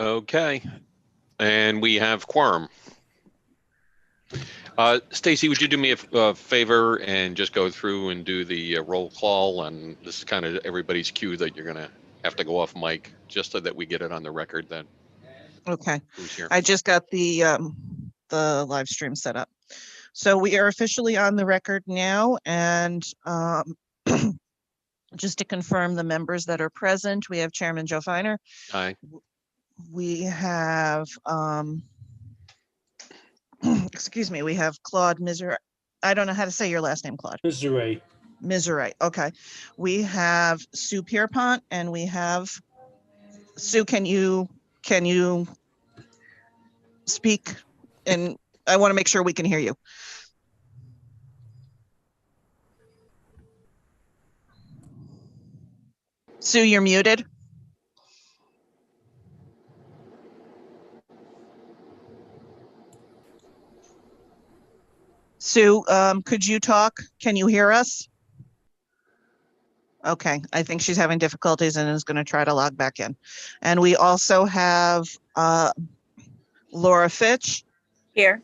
Okay, and we have quorum. Stacy, would you do me a favor and just go through and do the roll call? And this is kind of everybody's cue that you're going to have to go off mic just so that we get it on the record that Okay. who's here. I just got the live stream set up. So we are officially on the record now, and just to confirm the members that are present, we have Chairman Joe Feiner. Hi. We have, excuse me, we have Claude Misery. I don't know how to say your last name, Claude. Misery. Misery. Okay. We have Sue Pierpont, and we have Sue. Can you speak? And I want to make sure we can hear you. Sue, you're muted. Sue, could you talk? Can you hear us? Okay, I think she's having difficulties and is going to try to log back in. And we also have Laura Fitch. Here.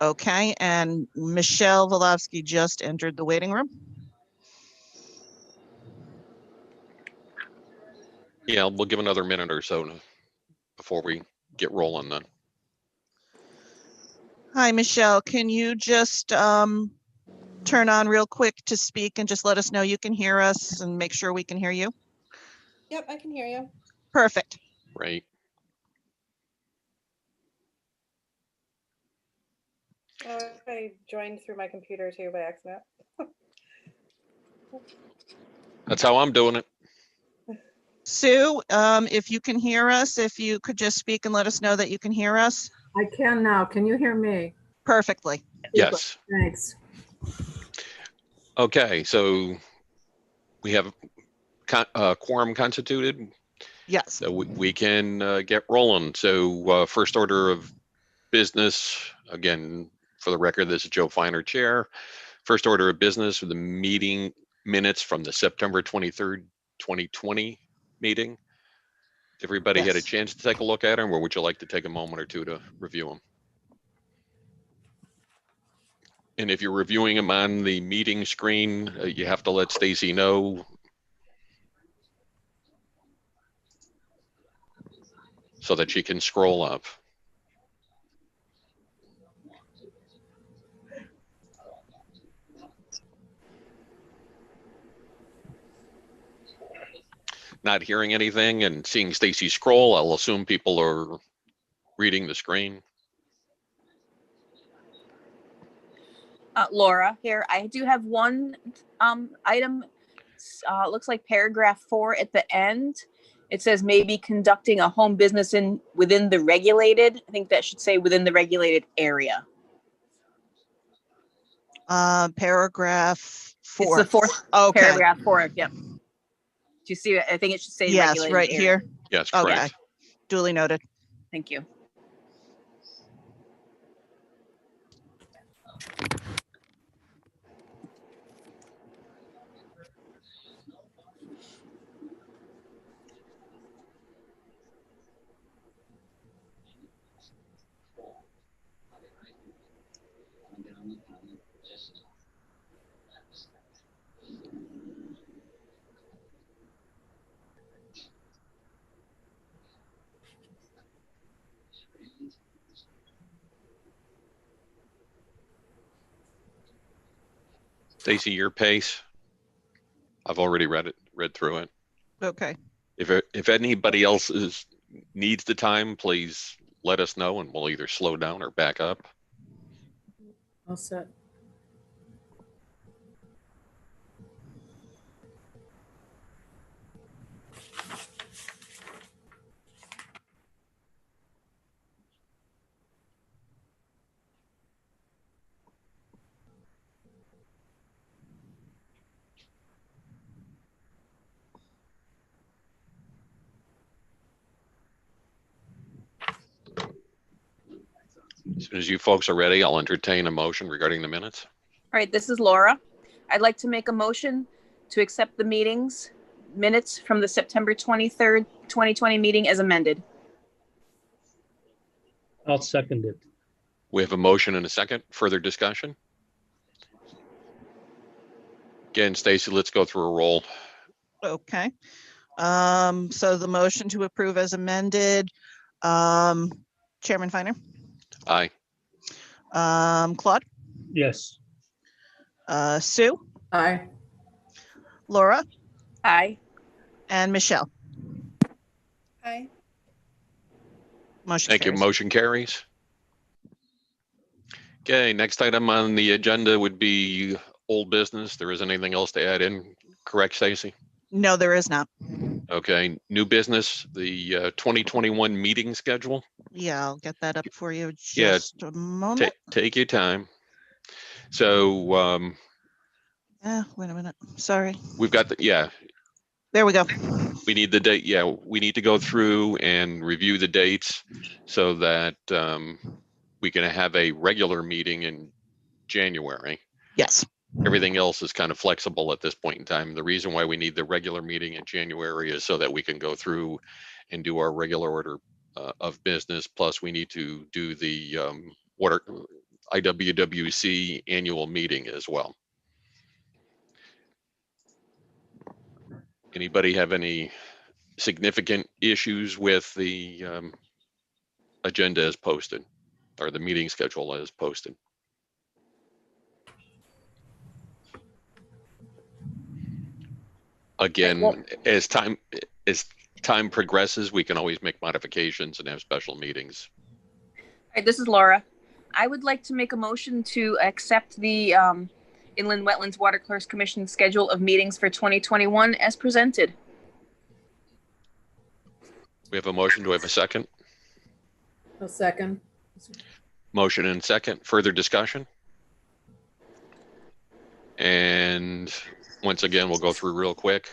Okay, and Michelle Volovsky just entered the waiting room. Yeah, we'll give another minute or so before we get rolling then. Hi, Michelle. Can you just turn on real quick to speak and just let us know you can hear us and make sure we can hear you? Yep, I can hear you. Perfect. Right. I joined through my computer too by accident. That's how I'm doing it. Sue, if you can hear us, if you could just speak and let us know that you can hear us. I can now. Can you hear me? Perfectly. Yes. Thanks. Okay, so we have quorum constituted. Yes. So we can get rolling. So first order of business, again, for the record, this is Joe Feiner, Chair. First order of business for the meeting minutes from the September 23rd, 2020 meeting. Everybody had a Yes. chance to take a look at them, or would you like to take a moment or two to review them? And if you're reviewing them on the meeting screen, you have to let Stacy know so that she can scroll up. Not hearing anything and seeing Stacy scroll, I'll assume people are reading the screen. Laura here. I do have one item. Looks like paragraph 4 at the end. It says maybe conducting a home business within the regulated. I think that should say within the regulated area. Paragraph 4. It's the fourth paragraph 4. Yep. Do you see it? I think it should say yes, regulated right area. here. Yes, correct. Okay. Duly noted. Thank you. Stacy, your pace. I've already read through it. Okay. If anybody else needs the time, please let us know and we'll either slow down or back up. All set. As soon as you folks are ready, I'll entertain a motion regarding the minutes. All right, this is Laura. I'd like to make a motion to accept the minutes from the September 23rd, 2020 meeting as amended. I'll second it. We have a motion and a second. Further discussion? Again, Stacy, let's go through a roll. Okay. So the motion to approve as amended, Chairman Finer, Aye. Claude, Yes. Sue, Aye. Laura, Aye. and Michelle. Aye. Motion Thank you. carries. Motion carries. Okay, next item on the agenda would be old business. There isn't anything else to add in, correct, Stacy? No, there is not. Okay, new business, the 2021 meeting schedule. Yeah, I'll get that up for you Yeah, just a moment. Take your time. So Wait a minute. Sorry. we've got the, There we go. we need the date. Yeah, we need to go through and review the dates so that we can have a regular meeting in January. Yes. Everything else is kind of flexible at this point in time. The reason why we need the regular meeting in January is so that we can go through and do our regular order of business. Plus, we need to do the water IWWC annual meeting as well. Anybody have any significant issues with the agenda as posted or the meeting schedule as posted? Again, as time progresses, we can always make modifications and have special meetings. All right, this is Laura. I would like to make a motion to accept the Inland Wetlands Watercourse Commission schedule of meetings for 2021 as presented. We have a motion. Do we have a second? A second. Motion and second. Further discussion? And once again, we'll go through real quick.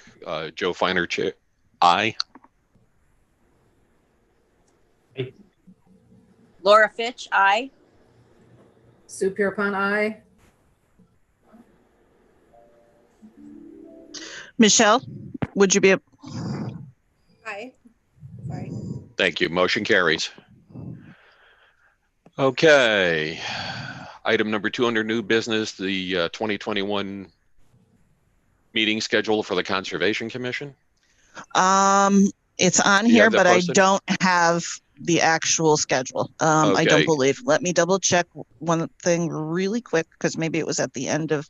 Joe Finer, chair. Aye. Laura Fitch, aye. Sue Pierpont, aye. Michelle, would you be, Aye. Sorry. Thank you. Motion carries. Okay. Item number 2 under new business, the 2021 meeting schedule for the Conservation Commission. it's on Do you here, have that but I posted? don't have the actual schedule. I don't Okay. believe. Let me double check one thing really quick because maybe it was at the end of.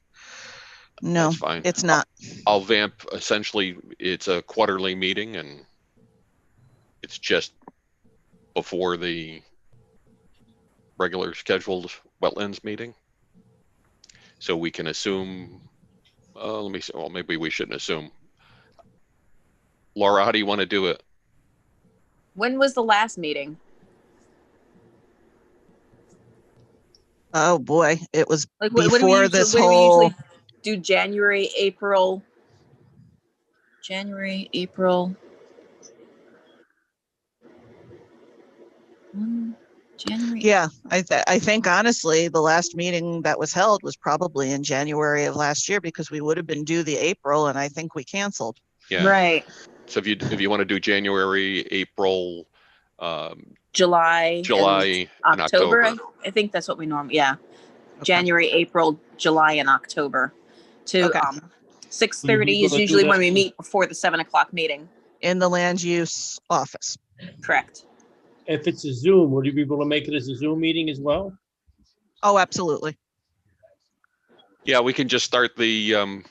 No, That's fine. it's not. I'll vamp. Essentially, it's a quarterly meeting and it's just before the regular scheduled wetlands meeting. So we can assume, let me see, well, maybe we shouldn't assume. Laura, how do you want to do it? When was the last meeting? Oh boy, it was Like what do we before usually, this what do we whole. usually do? January, April. January, April. January. Yeah, I think honestly, the last meeting that was held was probably in January of last year because we would have been due the April, and I think we canceled. Yeah. Right. So if you want to do January, April, July. July, and October. October. I think that's what we normally. Yeah. Okay. January, April, July, and October. To Okay. 6:30 is able to do usually that? when we meet before the 7 o'clock meeting. In the land use office. Correct. If it's a Zoom, would you be able to make it as a Zoom meeting as well? Oh, absolutely. Yeah, we can just start the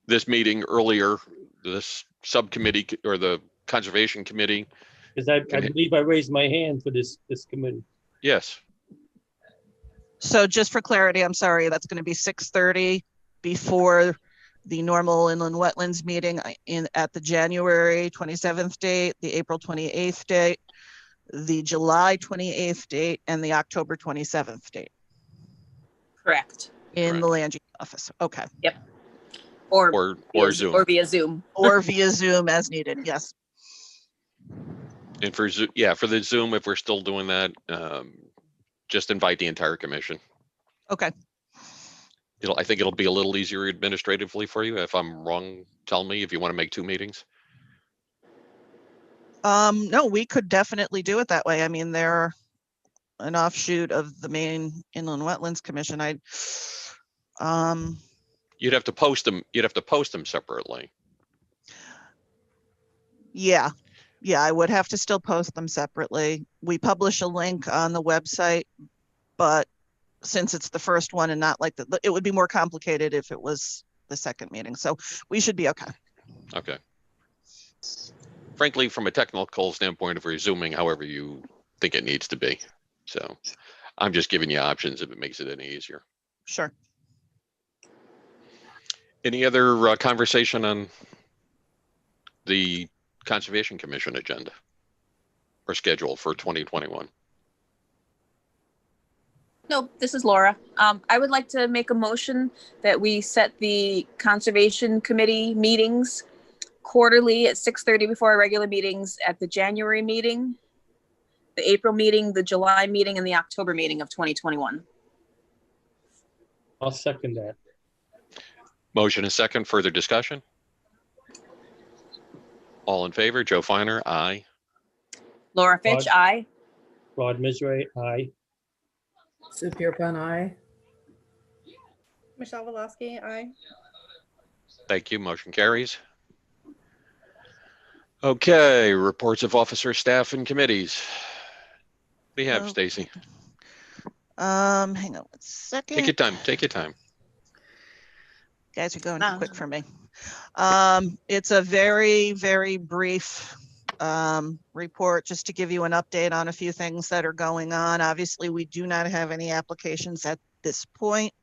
this meeting earlier. This subcommittee or the Conservation Committee. Because I Can it- believe I raised my hand for this committee. Yes. So just for clarity, I'm sorry, that's going to be 6:30 before the normal inland wetlands meeting at the January 27th date, the April 28th date, the July 28th date, and the October 27th date Correct. in the land use office. Okay. Or Or Zoom. or via Zoom. Or via Zoom as needed. Yes. And for for the Zoom, if we're still doing that, just invite the entire commission. Okay. I think it'll be a little easier administratively for you. If I'm wrong, tell me if you want to make 2 meetings. No, we could definitely do it that way. I mean, an offshoot of the main Inland Wetlands Commission. You'd have to post them. You'd have to post them separately. Yeah, I would have to still post them separately. We publish a link on the website, but since it's the first one and not like it would be more complicated if it was the second meeting. So we should be okay. Okay. Frankly, from a technical standpoint, if we're zooming however you think it needs to be. So I'm just giving you options if it makes it any easier. Sure. Any other conversation on the Conservation Commission agenda or schedule for 2021? No, this is Laura. I would like to make a motion that we set the Conservation Committee meetings quarterly at 6:30 before our regular meetings at the January meeting, the April meeting, the July meeting, and the October meeting of 2021. I'll second that. Motion and second. Further discussion? All in favor? Joe Finer, aye. Laura Fitch, Rod. aye. Rod Misray, aye. Sue Pierpont, aye. Michelle Volosky, aye. Thank you. Motion carries. Okay, reports of officers, staff, and committees. We have Oh. Stacy. Hang on 1 second. Take your time. Take your time. Guys are going too quick for me. It's a very, very brief report just to give you an update on a few things that are going on. Obviously, we do not have any applications at this point.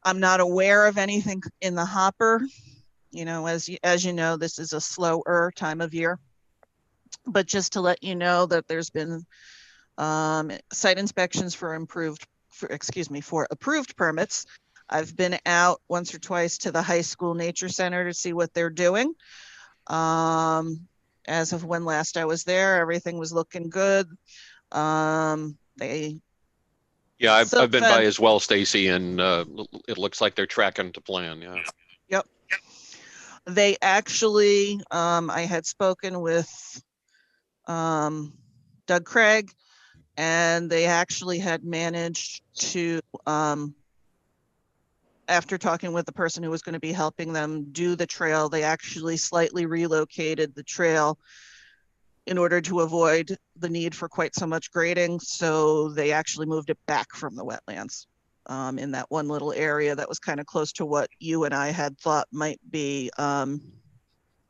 I'm not aware of anything in the hopper. You know, as you know, this is a slower time of year. But just to let you know that there's been site inspections for approved permits. I've been out once or twice to the high school nature center to see what they're doing. As of when last I was there, everything was looking good. Yeah, I've been by as well, Stacy, and it looks like they're tracking to plan. Yeah. Yep. They actually, I had spoken with Doug Craig, and they actually had managed to, after talking with the person who was going to be helping them do the trail, they actually slightly relocated the trail in order to avoid the need for quite so much grading. So they actually moved it back from the wetlands in that one little area that was kind of close to what you and I had thought might be a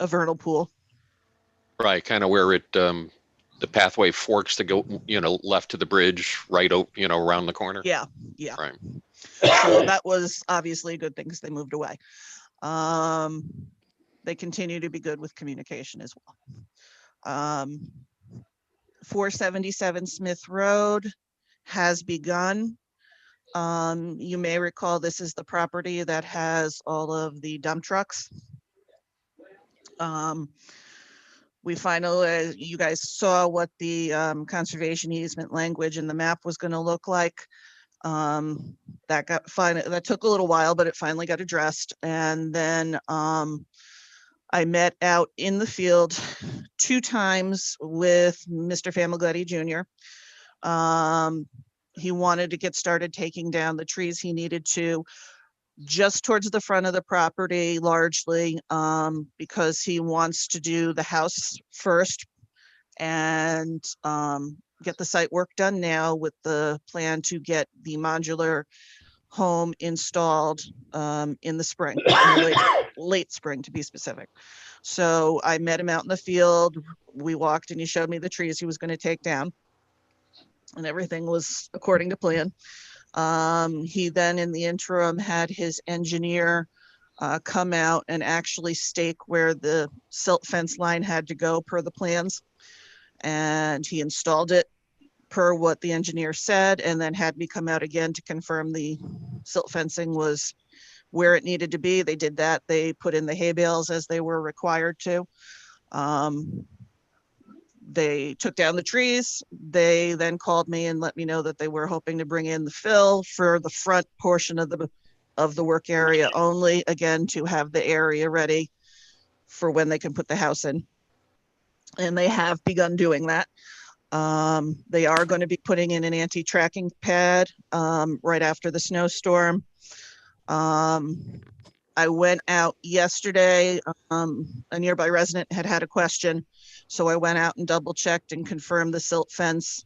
vernal pool. Right, kind of where it the pathway forks to go, left to the bridge, right, around the corner. Yeah. Right. So that was obviously a good thing because they moved away. They continue to be good with communication as well. 477 Smith Road has begun. You may recall this is the property that has all of the dump trucks. We finally, you guys saw what the conservation easement language in the map was going to look like. That got that took a little while, but it finally got addressed. And then I met out in the field 2 times with Mr. Famigletti Jr. He wanted to get started taking down the trees he needed to just towards the front of the property, largely because he wants to do the house first and get the site work done now with the plan to get the modular home installed in the spring, in the late spring to be specific. So I met him out in the field. We walked and he showed me the trees he was going to take down, and everything was according to plan. He then in the interim had his engineer come out and actually stake where the silt fence line had to go per the plans. And he installed it per what the engineer said, and then had me come out again to confirm the silt fencing was where it needed to be. They did that. They put in the hay bales as they were required to. They took down the trees. They then called me and let me know that they were hoping to bring in the fill for the front portion of the work area only, again, to have the area ready for when they can put the house in. And they have begun doing that. They are going to be putting in an anti-tracking pad right after the snowstorm. I went out yesterday. A nearby resident had a question, so I went out and double checked and confirmed the silt fence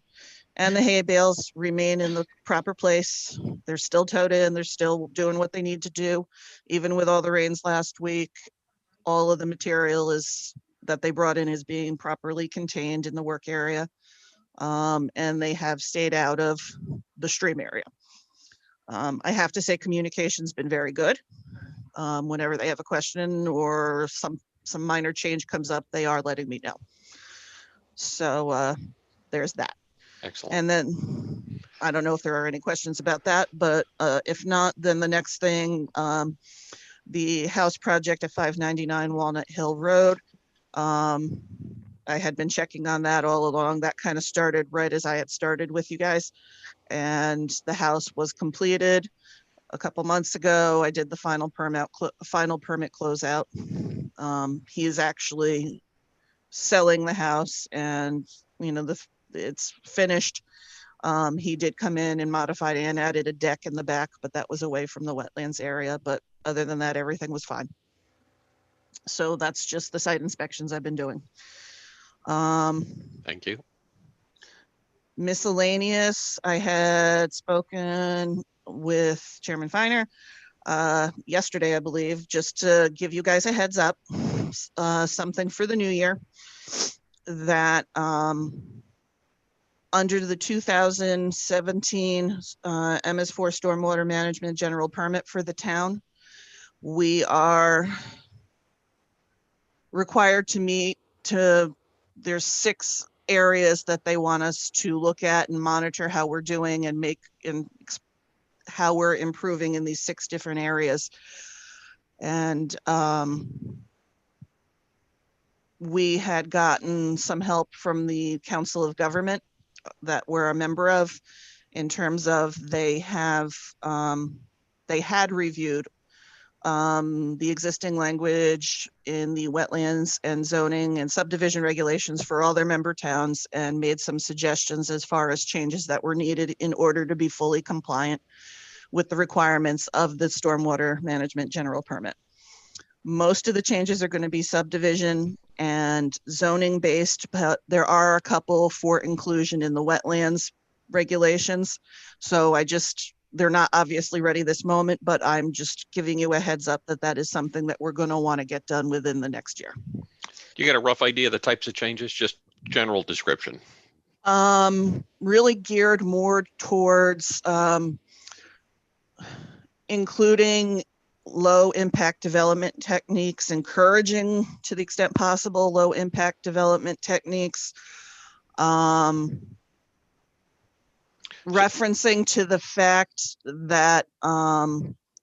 and the hay bales remain in the proper place. They're still towed in. They're still doing what they need to do. Even with all the rains last week, all of the material that they brought in is being properly contained in the work area. And they have stayed out of the stream area. I have to say communication's been very good. Whenever they have a question or some minor change comes up, they are letting me know. So there's that. Excellent. And then I don't know if there are any questions about that, but if not, then the next thing, the house project at 599 Walnut Hill Road. I had been checking on that all along. That kind of started right as I had started with you guys. And the house was completed a couple months ago. I did the final permit closeout. He is actually selling the house, and it's finished. He did come in and modified and added a deck in the back, but that was away from the wetlands area. But other than that, everything was fine. So that's just the site inspections I've been doing. Thank you. Miscellaneous, I had spoken with Chairman Feiner yesterday, I believe, just to give you guys a heads up, something for the new year, that under the 2017 MS4 Stormwater Management General Permit for the town, we are required to meet there's 6 areas that they want us to look at and monitor how we're doing and how we're improving in these 6 different areas. And we had gotten some help from the Council of Government that we're a member of, in terms of they had reviewed the existing language in the wetlands and zoning and subdivision regulations for all their member towns, and made some suggestions as far as changes that were needed in order to be fully compliant with the requirements of the Stormwater Management General Permit. Most of the changes are going to be subdivision and zoning based, but there are a couple for inclusion in the wetlands regulations. So they're not obviously ready this moment, but I'm just giving you a heads up that is something that we're going to want to get done within the next year. You got a rough idea of the types of changes, just general description? Really geared more towards including low impact development techniques, encouraging to the extent possible low impact development techniques, referencing to the fact that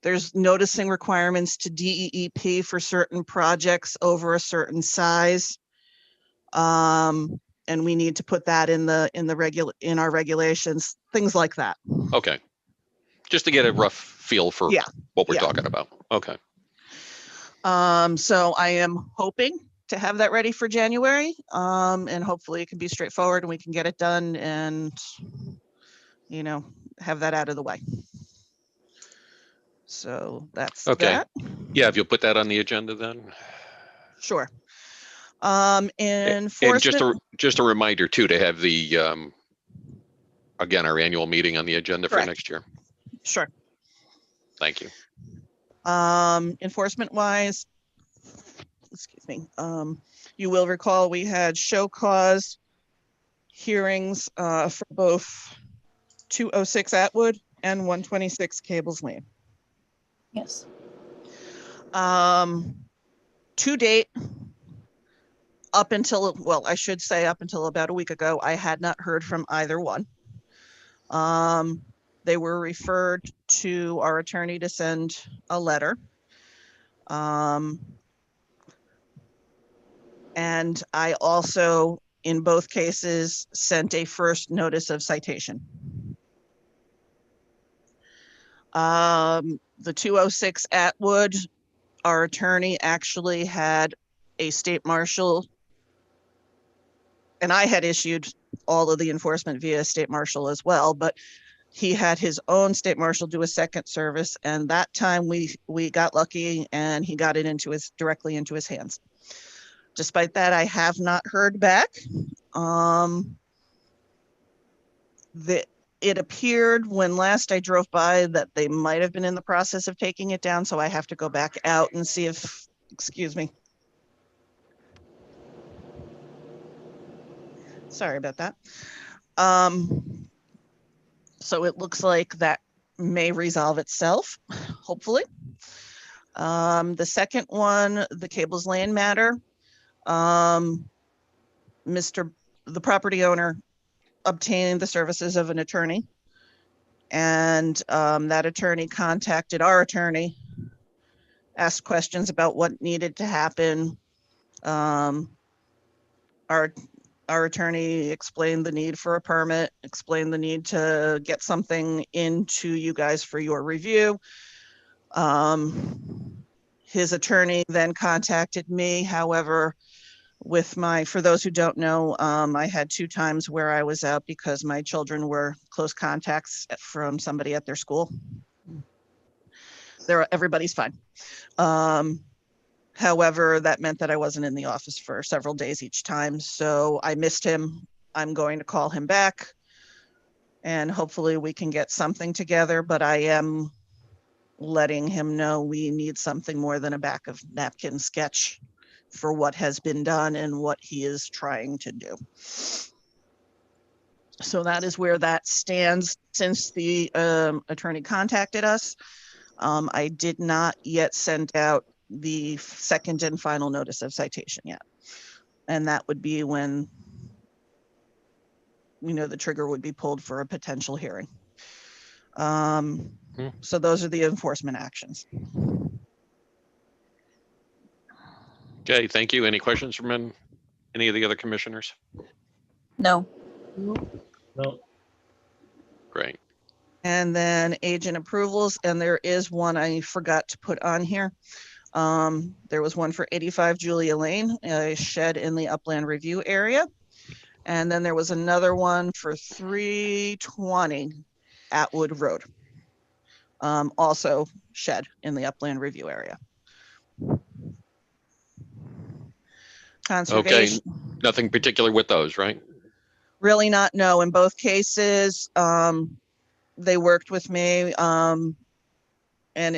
there's noticing requirements to DEEP for certain projects over a certain size. And we need to put that in our regulations, things like that. Okay. Just to get a rough feel for what we're talking about. Okay. So I am hoping to have that ready for January, and hopefully it can be straightforward and we can get it done and, have that out of the way. So that's okay. that. Yeah, if you'll put that on the agenda then. Sure. And just a reminder too, to have the again, our annual meeting on the agenda for next year. Sure. Thank you. Enforcement wise, excuse me, you will recall we had show cause hearings for both 206 Atwood and 126 Cables Lane. Yes. To date, up until about a week ago, I had not heard from either one. They were referred to our attorney to send a letter. And I also, in both cases, sent a first notice of citation. The 206 Atwood, our attorney actually had a state marshal, and I had issued all of the enforcement via state marshal as well, but he had his own state marshal do a second service, and that time we got lucky and he got it directly into his hands. Despite that, I have not heard back. It appeared when last I drove by that they might have been in the process of taking it down, so I have to go back out and see if, excuse me. Sorry about that. So it looks like that may resolve itself, hopefully. The second one, the Cables Lane matter. The property owner obtained the services of an attorney, and that attorney contacted our attorney, asked questions about what needed to happen. Our attorney explained the need for a permit, explained the need to get something into you guys for your review. His attorney then contacted me. However, for those who don't know, I had 2 times where I was out because my children were close contacts from somebody at their school. Everybody's fine. However, that meant that I wasn't in the office for several days each time. So I missed him. I'm going to call him back and hopefully we can get something together, but I am letting him know we need something more than a back of napkin sketch for what has been done and what he is trying to do. So that is where that stands since the attorney contacted us. I did not yet send out the second and final notice of citation yet. And that would be when, the trigger would be pulled for a potential hearing. So those are the enforcement actions. Okay, thank you. Any questions from any of the other commissioners? No. No, Great. And then agent approvals, and there is one I forgot to put on here. There was one for 85 Julia Lane, a shed in the upland review area. And then there was another one for 320 Atwood Road. Also shed in the upland review area. Conservation. Okay, nothing particular with those, right? Really not, no. In both cases, they worked with me and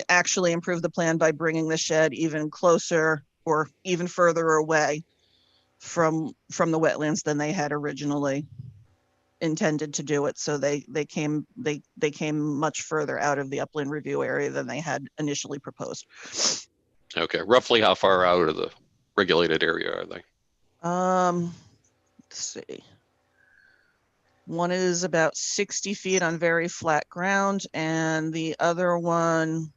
actually improved the plan by bringing the shed even closer or even further away from the wetlands than they had originally intended to do it. So they came much further out of the upland review area than they had initially proposed. Okay, roughly how far out of the regulated area are they? Let's see. One is about 60 feet on very flat ground, and the other one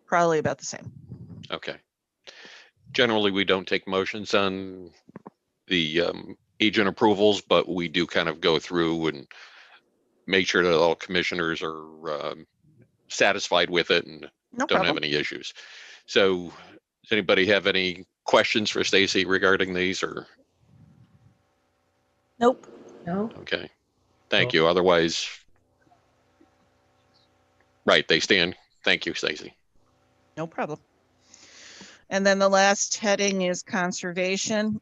probably about the same. Okay. Generally, we don't take motions on the agent approvals, but we do kind of go through and make sure that all commissioners are satisfied with it and No don't have problem. any issues. So does anybody have any questions for Stacy regarding these or? Nope. No, Okay, thank you. Otherwise, right, they stand. Thank you, Stacy. No problem. And then the last heading is conservation.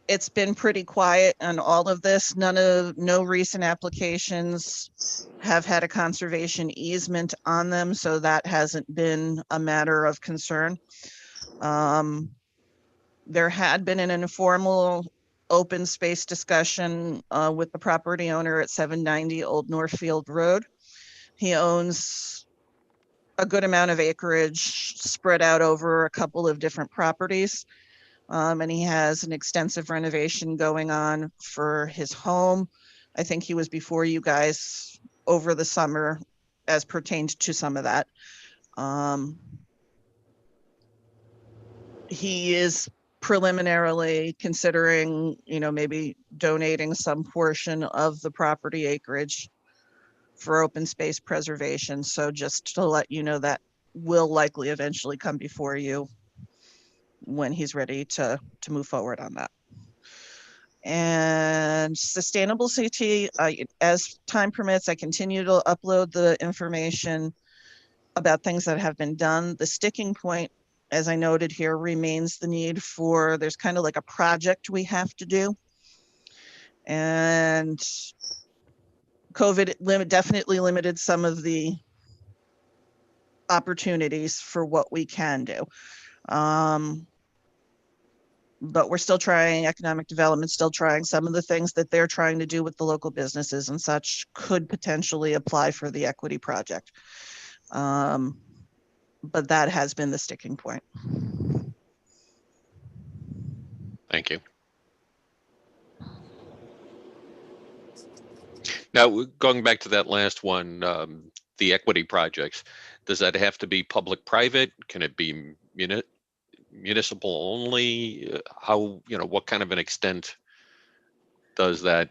It's been pretty quiet on all of this. No recent applications have had a conservation easement on them, so that hasn't been a matter of concern. There had been an informal open space discussion with the property owner at 790 Old Northfield Road. He owns a good amount of acreage spread out over a couple of different properties. And he has an extensive renovation going on for his home. I think he was before you guys over the summer as pertained to some of that. He is preliminarily considering, maybe donating some portion of the property acreage for open space preservation. So just to let you know, that will likely eventually come before you when he's ready to move forward on that. And sustainable CT, as time permits, I continue to upload the information about things that have been done. The sticking point, as I noted here, remains the need for, there's kind of like a project we have to do. And COVID definitely limited some of the opportunities for what we can do. But we're still trying economic development, still trying some of the things that they're trying to do with the local businesses and such could potentially apply for the equity project. But that has been the sticking point. Thank you. Now, going back to that last one, the equity projects, does that have to be public-private? Can it be municipal only? How, what kind of an extent does that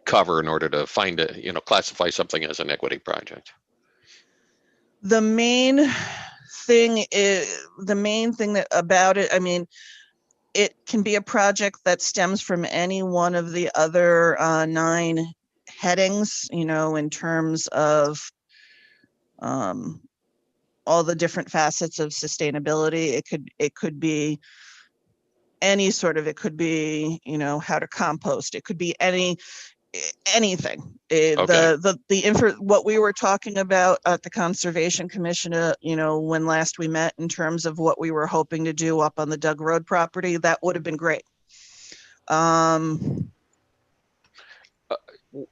cover in order to find a, classify something as an equity project? The main thing about it, I mean, it can be a project that stems from any one of the other 9 headings, in terms of all the different facets of sustainability. It could be any sort of, it could be, how to compost. It could be anything. What we were talking about at the Conservation Commission, when last we met, in terms of what we were hoping to do up on the Doug Road property, that would have been great.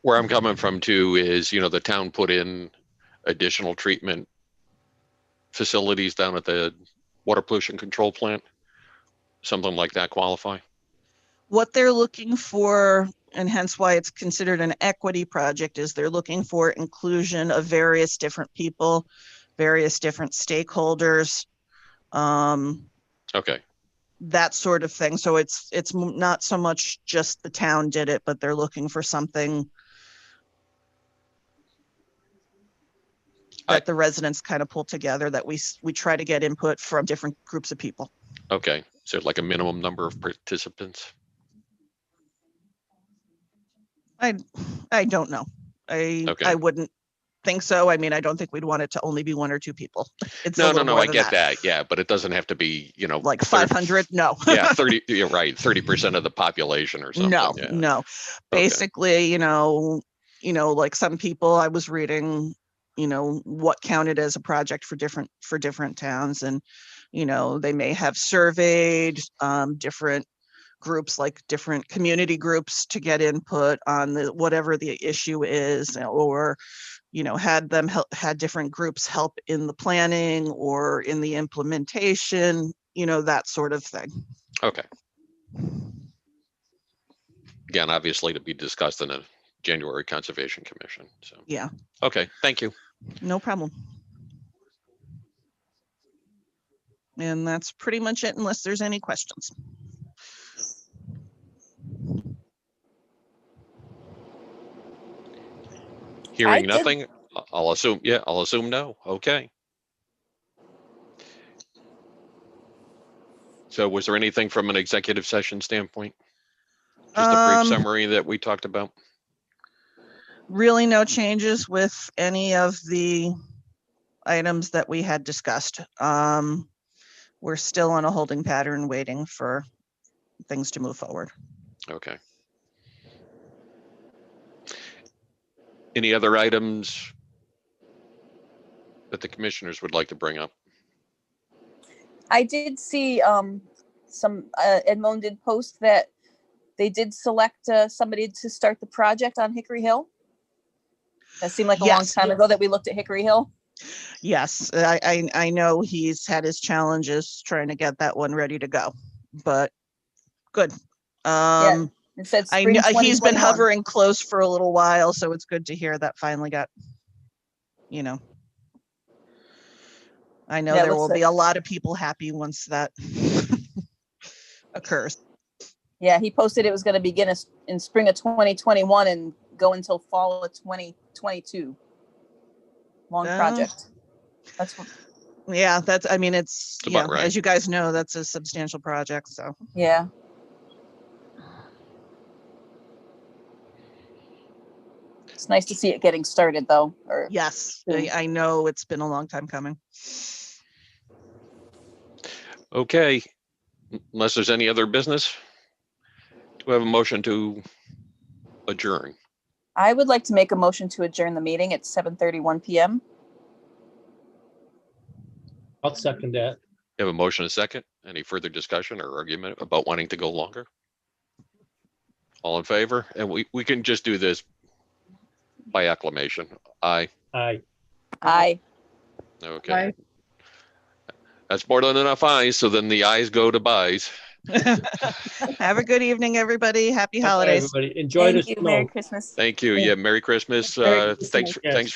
Where I'm coming from too is, the town put in additional treatment facilities down at the water pollution control plant. Something like that qualify? What they're looking for, and hence why it's considered an equity project, is they're looking for inclusion of various different people, various different stakeholders. Okay. That sort of thing. So it's not so much just the town did it, but they're looking for something that the residents kind of pull together, that we try to get input from different groups of people. Okay. So like a minimum number of participants? I don't know. Okay. I wouldn't think so. I mean, I don't think we'd want it to only be 1 or 2 people. It's No, I get that. Yeah, but it doesn't have to be, like 500. No. Yeah, 30. You're right. 30% of the population or something. No, Yeah. no. Basically, like some people I was reading, what counted as a project for different towns, and they may have surveyed different groups, like different community groups, to get input on whatever the issue is, or had different groups help in the planning or in the implementation, that sort of thing. Okay. Again, obviously to be discussed in a January Conservation Commission. So yeah. Okay, thank you. No problem. And that's pretty much it, unless there's any questions. Hearing nothing, I'll assume no. Okay. So was there anything from an executive session standpoint? Just a brief summary that we talked about? Really no changes with any of the items that we had discussed. We're still on a holding pattern, waiting for things to move forward. Okay. Any other items that the commissioners would like to bring up? I did see some Edmond did post that they did select somebody to start the project on Hickory Hill. That seemed like a long time ago that we looked at Hickory Hill. Yes, I know he's had his challenges trying to get that one ready to go, but good. Yeah, it said spring he's been 2021. hovering close for a little while, so it's good to hear that finally got, I know there will be a lot of people happy once that occurs. Yeah, he posted it was going to begin in spring of 2021 and go until fall of 2022. Long project. That's what, yeah, I mean, it's about right. As you guys know, that's a substantial project, so. Yeah. It's nice to see it getting started though, or Yes, Soon. I know it's been a long time coming. Okay, unless there's any other business, do we have a motion to adjourn? I would like to make a motion to adjourn the meeting at 7:31 PM. I'll second that. You have a motion and a second. Any further discussion or argument about wanting to go longer? All in favor? And we can just do this by acclamation. Aye. Aye. Aye. Okay. Aye. That's more than enough ayes, so then the ayes go to buys. Have a good evening, everybody. Happy Bye, holidays. everybody. Enjoy the Thank you. Merry snow. Christmas. Thank you. Yeah, Merry Christmas. Merry Christmas. Thanks Yes. thanks